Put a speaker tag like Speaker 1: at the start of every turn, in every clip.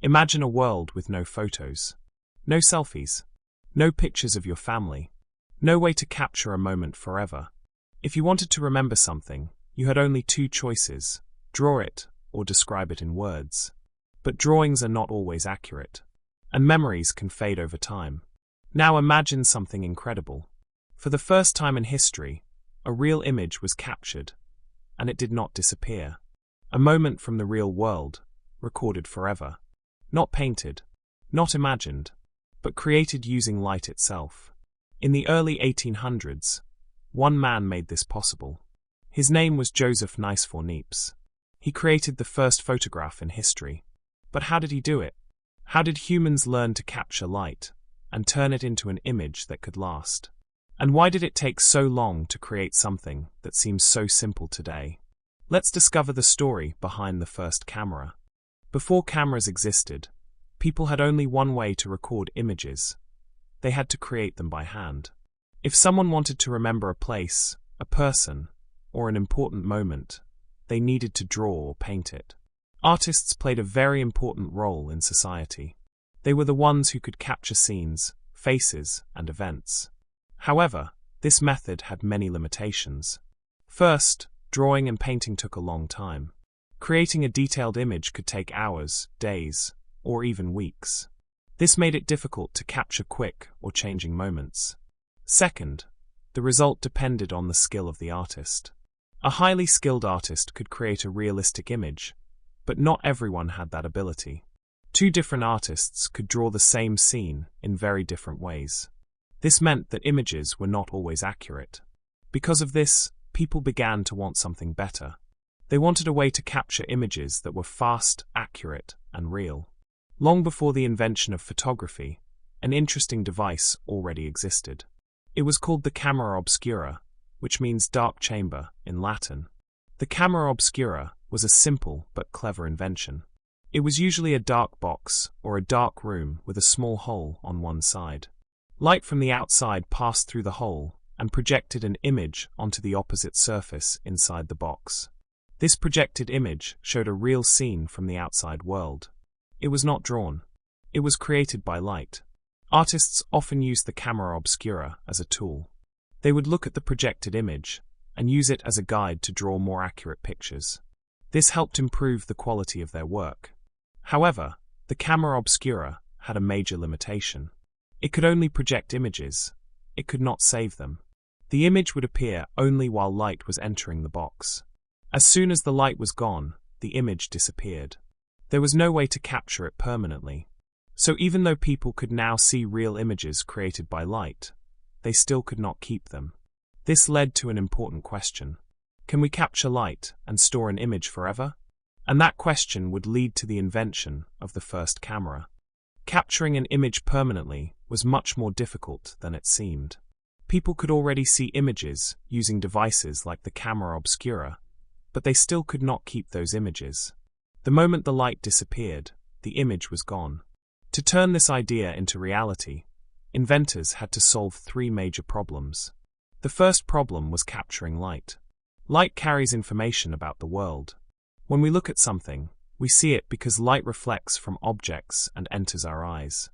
Speaker 1: Imagine a world with no photos, no selfies, no pictures of your family, no way to capture a moment forever. If you wanted to remember something, you had only two choices: draw it or describe it in words. But drawings are not always accurate, and memories can fade over time. Now imagine something incredible. For the first time in history, a real image was captured, and it did not disappear. A moment from the real world, recorded forever. Not painted, not imagined, but created using light itself. In the early 1800s, one man made this possible. His name was Joseph Nicéphore Niépce. He created the first photograph in history. But how did he do it? How did humans learn to capture light and turn it into an image that could last? And why did it take so long to create something that seems so simple today? Let's discover the story behind the first camera. Before cameras existed, people had only one way to record images. They had to create them by hand. If someone wanted to remember a place, a person, or an important moment, they needed to draw or paint it. Artists played a very important role in society. They were the ones who could capture scenes, faces, and events. However, this method had many limitations. First, drawing and painting took a long time. Creating a detailed image could take hours, days, or even weeks. This made it difficult to capture quick or changing moments. Second, the result depended on the skill of the artist. A highly skilled artist could create a realistic image, but not everyone had that ability. Two different artists could draw the same scene in very different ways. This meant that images were not always accurate. Because of this, people began to want something better. They wanted a way to capture images that were fast, accurate, and real. Long before the invention of photography, an interesting device already existed. It was called the camera obscura, which means dark chamber in Latin. The camera obscura was a simple but clever invention. It was usually a dark box or a dark room with a small hole on one side. Light from the outside passed through the hole and projected an image onto the opposite surface inside the box. This projected image showed a real scene from the outside world. It was not drawn. It was created by light. Artists often used the camera obscura as a tool. They would look at the projected image and use it as a guide to draw more accurate pictures. This helped improve the quality of their work. However, the camera obscura had a major limitation. It could only project images. It could not save them. The image would appear only while light was entering the box. As soon as the light was gone, the image disappeared. There was no way to capture it permanently. So even though people could now see real images created by light, they still could not keep them. This led to an important question. Can we capture light and store an image forever? And that question would lead to the invention of the first camera. Capturing an image permanently was much more difficult than it seemed. People could already see images using devices like the camera obscura, but they still could not keep those images. The moment the light disappeared, the image was gone. To turn this idea into reality, inventors had to solve three major problems. The first problem was capturing light. Light carries information about the world. When we look at something, we see it because light reflects from objects and enters our eyes.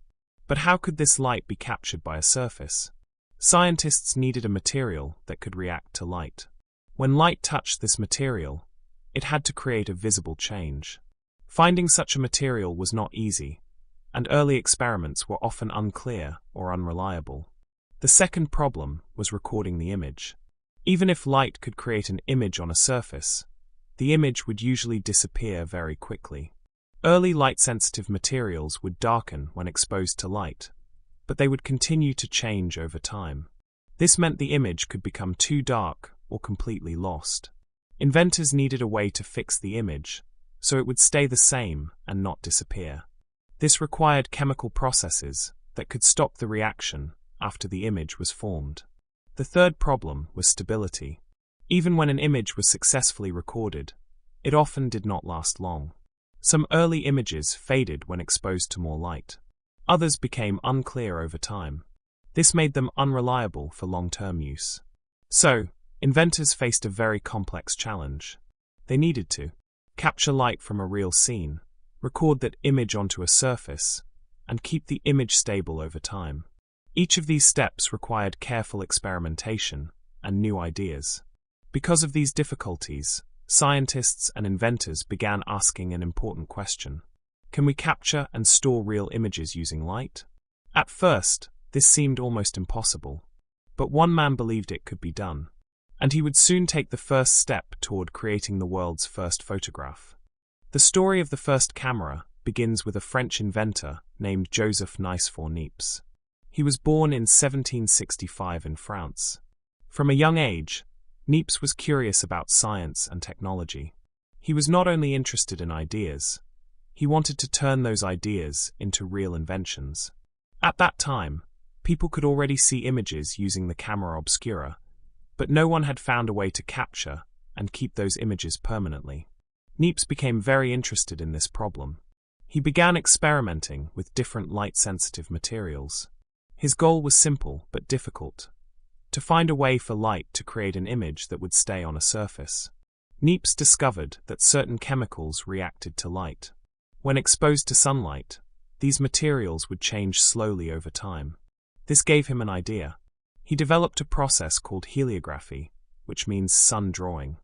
Speaker 1: But how could this light be captured by a surface? Scientists needed a material that could react to light. When light touched this material, it had to create a visible change. Finding such a material was not easy, and early experiments were often unclear or unreliable. The second problem was recording the image. Even if light could create an image on a surface, the image would usually disappear very quickly. Early light-sensitive materials would darken when exposed to light, but they would continue to change over time. This meant the image could become too dark or completely lost. Inventors needed a way to fix the image, so it would stay the same and not disappear. This required chemical processes that could stop the reaction after the image was formed. The third problem was stability. Even when an image was successfully recorded, it often did not last long. Some early images faded when exposed to more light. Others became unclear over time. This made them unreliable for long-term use. So, inventors faced a very complex challenge. They needed to capture light from a real scene, record that image onto a surface, and keep the image stable over time. Each of these steps required careful experimentation and new ideas. Because of these difficulties, scientists and inventors began asking an important question. Can we capture and store real images using light? At first, this seemed almost impossible. But one man believed it could be done, and he would soon take the first step toward creating the world's first photograph. The story of the first camera begins with a French inventor named Joseph Nicéphore Niépce. He was born in 1765 in France. From a young age, Niépce was curious about science and technology. He was not only interested in ideas, he wanted to turn those ideas into real inventions. At that time, people could already see images using the camera obscura, but no one had found a way to capture and keep those images permanently. Niépce became very interested in this problem. He began experimenting with different light-sensitive materials. His goal was simple but difficult: to find a way for light to create an image that would stay on a surface. Niépce discovered that certain chemicals reacted to light. When exposed to sunlight, these materials would change slowly over time. This gave him an idea. He developed a process called heliography, which means sun drawing.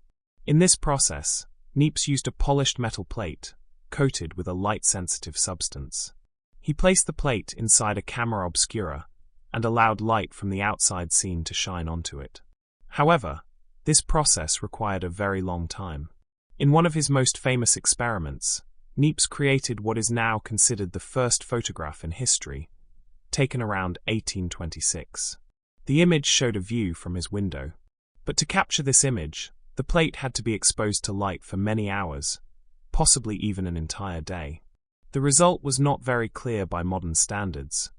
Speaker 1: In this process, Niépce used a polished metal plate, coated with a light-sensitive substance. He placed the plate inside a camera obscura and allowed light from the outside scene to shine onto it. However, this process required a very long time. In one of his most famous experiments, Niépce created what is now considered the first photograph in history, taken around 1826. The image showed a view from his window. But to capture this image, the plate had to be exposed to light for many hours, possibly even an entire day. The result was not very clear by modern standards,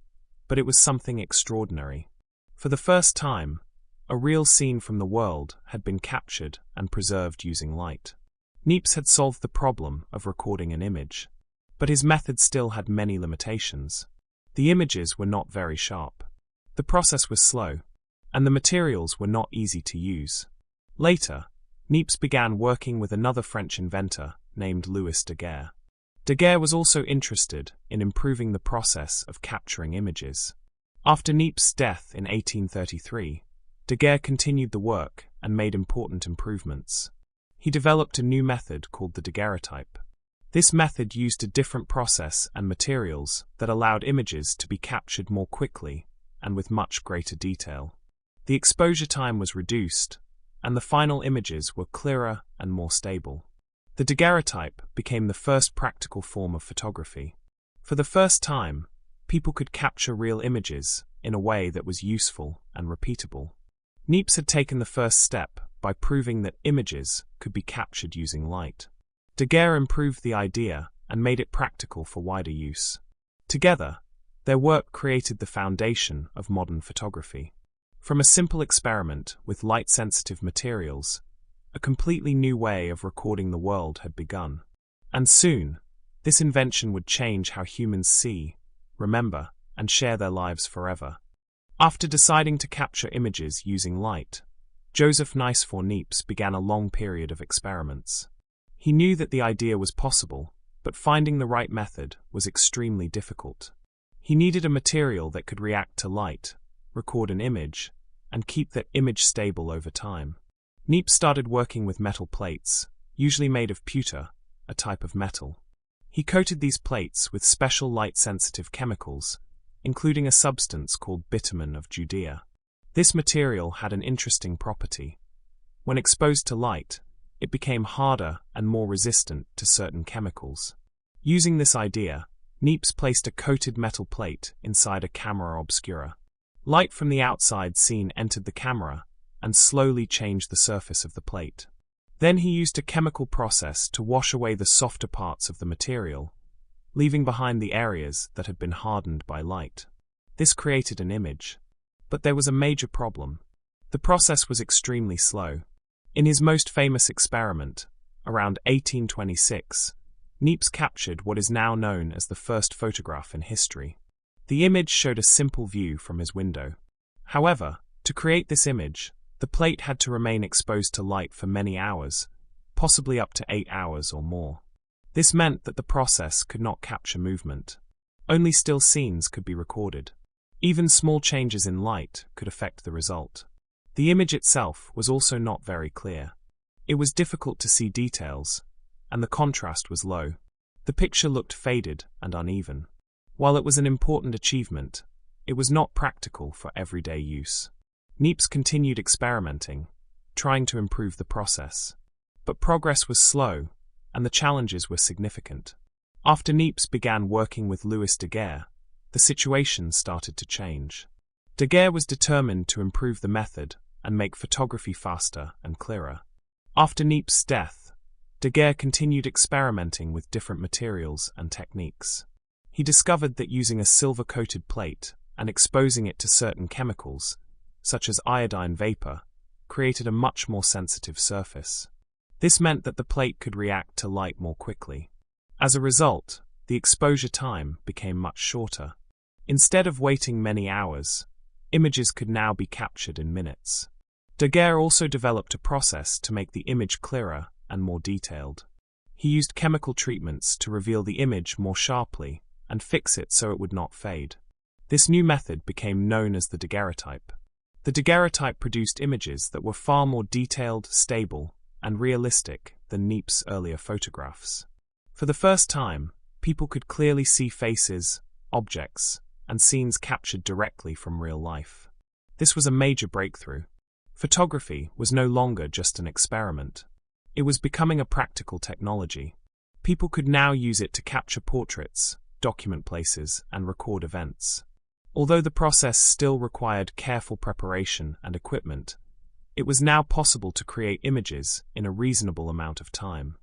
Speaker 1: but it was something extraordinary. For the first time, a real scene from the world had been captured and preserved using light. Niépce had solved the problem of recording an image, but his method still had many limitations. The images were not very sharp. The process was slow, and the materials were not easy to use. Later, Niépce began working with another French inventor named Louis Daguerre. Daguerre was also interested in improving the process of capturing images. After Niépce's death in 1833, Daguerre continued the work and made important improvements. He developed a new method called the daguerreotype. This method used a different process and materials that allowed images to be captured more quickly and with much greater detail. The exposure time was reduced, and the final images were clearer and more stable. The daguerreotype became the first practical form of photography. For the first time, people could capture real images in a way that was useful and repeatable. Niépce had taken the first step by proving that images could be captured using light. Daguerre improved the idea and made it practical for wider use. Together, their work created the foundation of modern photography. From a simple experiment with light-sensitive materials, a completely new way of recording the world had begun. And soon, this invention would change how humans see, remember, and share their lives forever. After deciding to capture images using light, Joseph Nicéphore Niépce began a long period of experiments. He knew that the idea was possible, but finding the right method was extremely difficult. He needed a material that could react to light, record an image, and keep that image stable over time. Niépce started working with metal plates, usually made of pewter, a type of metal. He coated these plates with special light-sensitive chemicals, including a substance called bitumen of Judea. This material had an interesting property. When exposed to light, it became harder and more resistant to certain chemicals. Using this idea, Niépce placed a coated metal plate inside a camera obscura. Light from the outside scene entered the camera and slowly changed the surface of the plate. Then he used a chemical process to wash away the softer parts of the material, leaving behind the areas that had been hardened by light. This created an image. But there was a major problem. The process was extremely slow. In his most famous experiment, around 1826, Niépce captured what is now known as the first photograph in history. The image showed a simple view from his window. However, to create this image, the plate had to remain exposed to light for many hours, possibly up to 8 hours or more. This meant that the process could not capture movement. Only still scenes could be recorded. Even small changes in light could affect the result. The image itself was also not very clear. It was difficult to see details, and the contrast was low. The picture looked faded and uneven. While it was an important achievement, it was not practical for everyday use. Niépce continued experimenting, trying to improve the process. But progress was slow, and the challenges were significant. After Niépce began working with Louis Daguerre, the situation started to change. Daguerre was determined to improve the method and make photography faster and clearer. After Niépce's death, Daguerre continued experimenting with different materials and techniques. He discovered that using a silver-coated plate and exposing it to certain chemicals, such as iodine vapor, created a much more sensitive surface. This meant that the plate could react to light more quickly. As a result, the exposure time became much shorter. Instead of waiting many hours, images could now be captured in minutes. Daguerre also developed a process to make the image clearer and more detailed. He used chemical treatments to reveal the image more sharply and fix it so it would not fade. This new method became known as the daguerreotype. The daguerreotype produced images that were far more detailed, stable, and realistic than Niépce's earlier photographs. For the first time, people could clearly see faces, objects, and scenes captured directly from real life. This was a major breakthrough. Photography was no longer just an experiment. It was becoming a practical technology. People could now use it to capture portraits, document places, and record events. Although the process still required careful preparation and equipment, it was now possible to create images in a reasonable amount of time.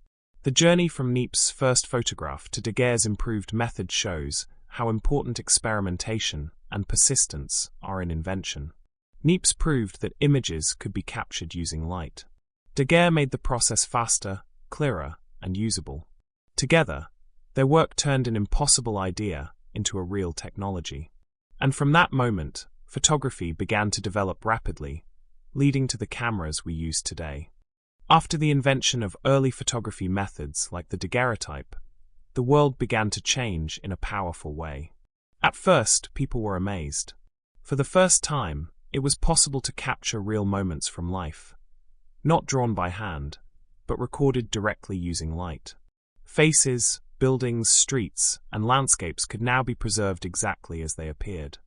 Speaker 1: The journey from Niépce's first photograph to Daguerre's improved method shows how important experimentation and persistence are in invention. Niépce proved that images could be captured using light. Daguerre made the process faster, clearer, and usable. Together, their work turned an impossible idea into a real technology. And from that moment, photography began to develop rapidly, leading to the cameras we use today. After the invention of early photography methods like the daguerreotype, the world began to change in a powerful way. At first, people were amazed. For the first time, it was possible to capture real moments from life, not drawn by hand, but recorded directly using light. Faces, buildings, streets, and landscapes could now be preserved exactly as they appeared.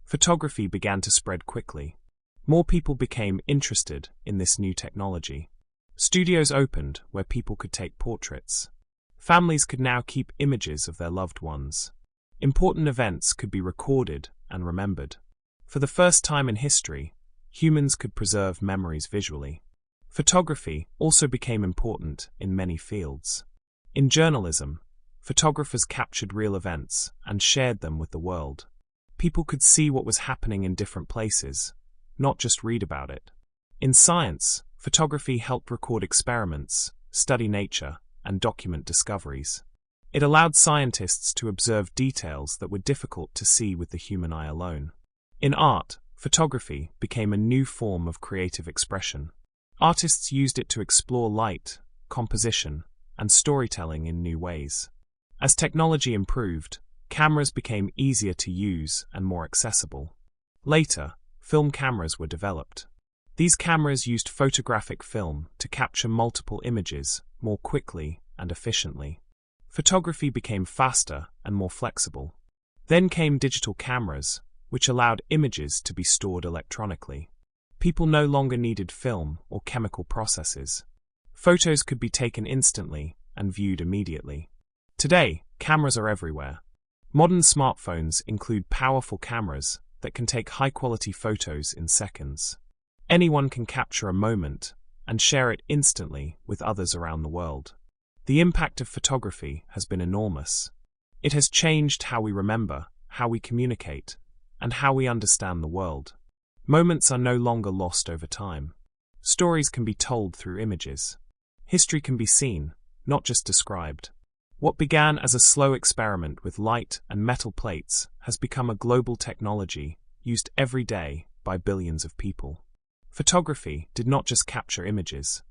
Speaker 1: Photography began to spread quickly. More people became interested in this new technology. Studios opened where people could take portraits. Families could now keep images of their loved ones. Important events could be recorded and remembered. For the first time in history, humans could preserve memories visually. Photography also became important in many fields. In journalism, photographers captured real events and shared them with the world. People could see what was happening in different places, not just read about it. In science, photography helped record experiments, study nature, and document discoveries. It allowed scientists to observe details that were difficult to see with the human eye alone. In art, photography became a new form of creative expression. Artists used it to explore light, composition, and storytelling in new ways. As technology improved, cameras became easier to use and more accessible. Later, film cameras were developed. These cameras used photographic film to capture multiple images more quickly and efficiently. Photography became faster and more flexible. Then came digital cameras, which allowed images to be stored electronically. People no longer needed film or chemical processes. Photos could be taken instantly and viewed immediately. Today, cameras are everywhere. Modern smartphones include powerful cameras that can take high-quality photos in seconds. Anyone can capture a moment and share it instantly with others around the world. The impact of photography has been enormous. It has changed how we remember, how we communicate, and how we understand the world. Moments are no longer lost over time. Stories can be told through images. History can be seen, not just described. What began as a slow experiment with light and metal plates has become a global technology used every day by billions of people. Photography did not just capture images.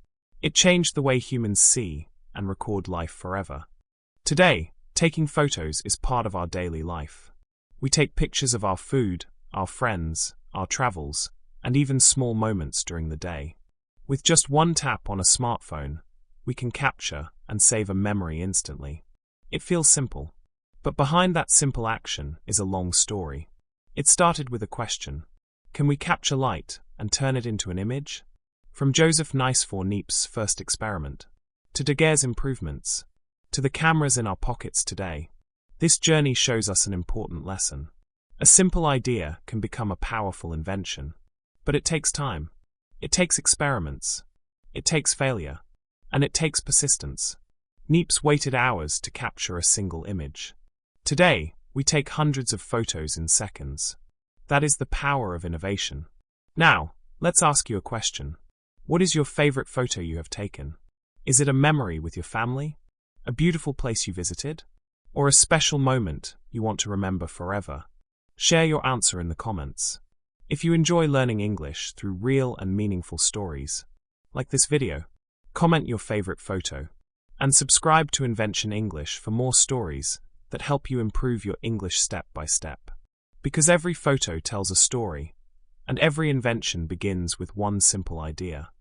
Speaker 1: It changed the way humans see and record life forever. Today, taking photos is part of our daily life. We take pictures of our food, our friends, our travels, and even small moments during the day. With just one tap on a smartphone, we can capture and save a memory instantly. It feels simple. But behind that simple action is a long story. It started with a question. Can we capture light and turn it into an image? From Joseph Nicéphore Niépce's first experiment, to Daguerre's improvements, to the cameras in our pockets today, this journey shows us an important lesson. A simple idea can become a powerful invention. But it takes time. It takes experiments. It takes failure. And it takes persistence. Niépce waited hours to capture a single image. Today, we take hundreds of photos in seconds. That is the power of innovation. Now, let's ask you a question. What is your favorite photo you have taken? Is it a memory with your family? A beautiful place you visited? Or a special moment you want to remember forever? Share your answer in the comments. If you enjoy learning English through real and meaningful stories, like this video, comment your favorite photo, and subscribe to Invention English for more stories that help you improve your English step by step. Because every photo tells a story, and every invention begins with one simple idea.